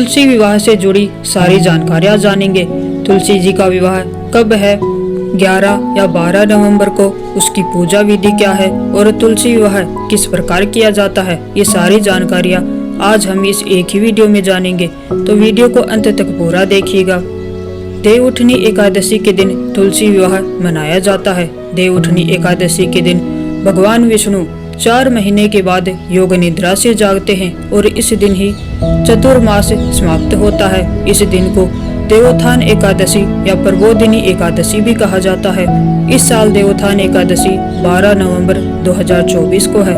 तुलसी विवाह से जुड़ी सारी जानकारियाँ जानेंगे। तुलसी जी का विवाह कब है, 11 या 12 नवंबर को, उसकी पूजा विधि क्या है और तुलसी विवाह किस प्रकार किया जाता है, ये सारी जानकारियाँ आज हम इस एक ही वीडियो में जानेंगे। तो वीडियो को अंत तक पूरा देखिएगा। देवउठनी एकादशी के दिन तुलसी विवाह मनाया जाता है। देवउठनी एकादशी के दिन भगवान विष्णु 4 महीने के बाद योग निद्रा से जागते हैं और इस दिन ही चतुर्मास समाप्त होता है। इस दिन को देवोत्थान एकादशी या प्रबोधिनी एकादशी भी कहा जाता है। इस साल देवोत्थान एकादशी 12 नवंबर 2024 को है।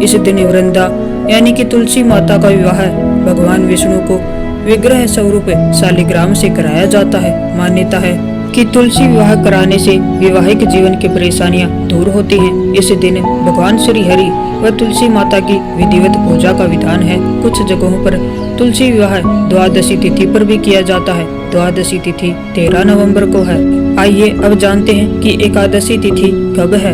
इस दिन वृंदा यानी कि तुलसी माता का विवाह भगवान विष्णु को विग्रह स्वरूप शालिग्राम से कराया जाता है। मान्यता है कि तुलसी विवाह कराने से वैवाहिक जीवन की परेशानियां दूर होती हैं। इस दिन भगवान श्री हरि व तुलसी माता की विधिवत पूजा का विधान है। कुछ जगहों पर तुलसी विवाह द्वादशी तिथि पर भी किया जाता है। द्वादशी तिथि 13 नवंबर को है। आइए अब जानते हैं कि एकादशी तिथि कब है।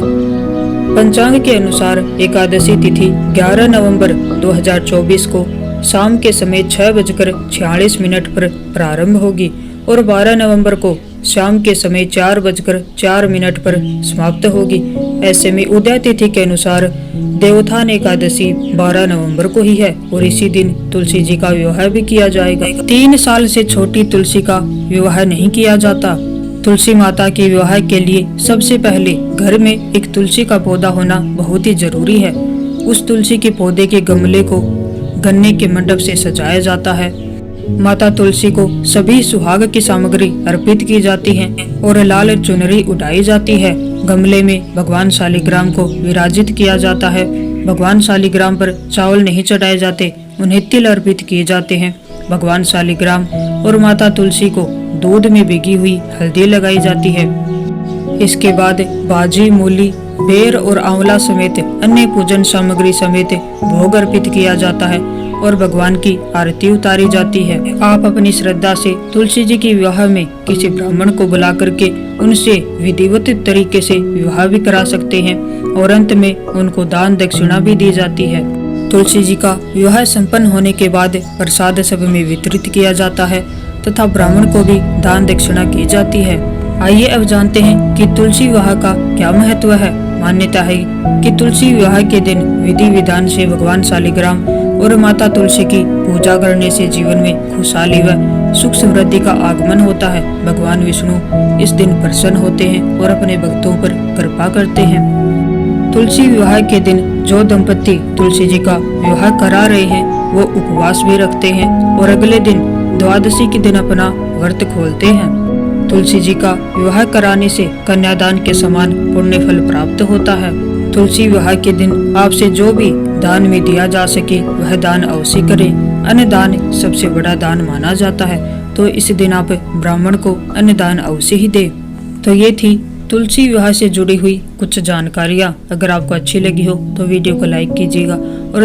पंचांग के अनुसार एकादशी तिथि 11 नवंबर 2024 को शाम के समय 6:46 पर प्रारंभ होगी और 12 नवंबर को शाम के समय 4:04 पर समाप्त होगी। ऐसे में उदय तिथि के अनुसार देवोत्थान एकादशी 12 नवंबर को ही है और इसी दिन तुलसी जी का विवाह भी किया जाएगा। 3 साल से छोटी तुलसी का विवाह नहीं किया जाता। तुलसी माता के विवाह के लिए सबसे पहले घर में एक तुलसी का पौधा होना बहुत ही जरूरी है। उस तुलसी के पौधे के गमले को गन्ने के मंडप से सजाया जाता है। माता तुलसी को सभी सुहाग की सामग्री अर्पित की जाती है और लाल चुनरी उठाई जाती है। गमले में भगवान शालिग्राम को विराजित किया जाता है। भगवान शालिग्राम पर चावल नहीं चढ़ाए जाते, उन्हें तिल अर्पित किए जाते हैं। भगवान शालिग्राम और माता तुलसी को दूध में भिगी हुई हल्दी लगाई जाती है। इसके बाद बाजी, मूली, बेर और आंवला समेत अन्य पूजन सामग्री समेत भोग अर्पित किया जाता है और भगवान की आरती उतारी जाती है। आप अपनी श्रद्धा से तुलसी जी के विवाह में किसी ब्राह्मण को बुला करके उनसे विधिवत तरीके से विवाह भी करा सकते हैं और अंत में उनको दान दक्षिणा भी दी जाती है। तुलसी जी का विवाह संपन्न होने के बाद प्रसाद सब में वितरित किया जाता है तथा ब्राह्मण को भी दान दक्षिणा की जाती है। आइए अब जानते हैं कि तुलसी विवाह का क्या महत्व है। मान्यता है कि तुलसी विवाह के दिन विधि विधान से भगवान शालिग्राम और माता तुलसी की पूजा करने से जीवन में खुशहाली व सुख समृद्धि का आगमन होता है। भगवान विष्णु इस दिन प्रसन्न होते हैं और अपने भक्तों पर कृपा करते हैं। तुलसी विवाह के दिन जो दंपति तुलसी जी का विवाह करा रहे हैं वो उपवास भी रखते हैं और अगले दिन द्वादशी के दिन अपना व्रत खोलते हैं। तुलसी जी का विवाह कराने से कन्यादान के समान पुण्य फल प्राप्त होता है। तुलसी विवाह के दिन आपसे जो भी दान में दिया जा सके वह दान अवश्य करें। अन्न दान सबसे बड़ा दान माना जाता है, तो इस दिन आप ब्राह्मण को अन्न दान अवश्य ही दें। तो ये थी तुलसी विवाह से जुड़ी हुई कुछ जानकारियाँ। अगर आपको अच्छी लगी हो तो वीडियो को लाइक कीजिएगा और